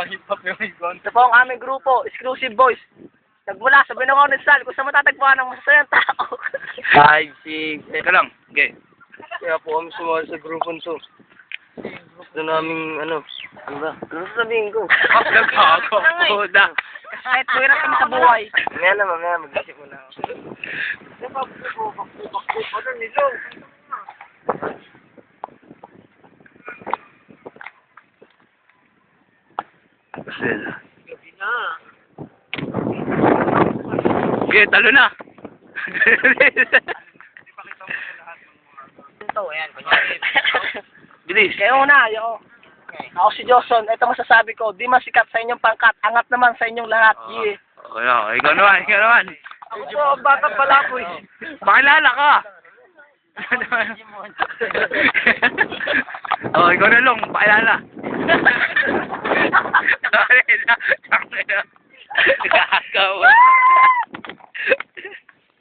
Pang-hip-hop yung igon. Ito po ang aming grupo, Exclusive Boys. Nagmula sa Binangonan Sal, kung saan matatagpuan ng masasayang tao. 5, 6, teka lang. Okay. Kaya po kami sumali sa grupon to. Gusto namin, ano ba? Ano sasabihin ko? Nagkako. Puda. Kahit mahirap kami sa buhay. Mamaya, mag-isip mo na ako. Sila. Okay, talo na. Ito, ayan, kunyari. Bilis. Kayo una, yo. Ako si Joson, ito masasabi ko, di masikat sa inyong pangkat, angat naman sa inyong lahat. Yeah. Okay, ikaw naman, ikaw naman. Ako, bata pala ko eh. Pakilala ka. Oh, ikaw na lang, pakilala. Tangina. Gagawa.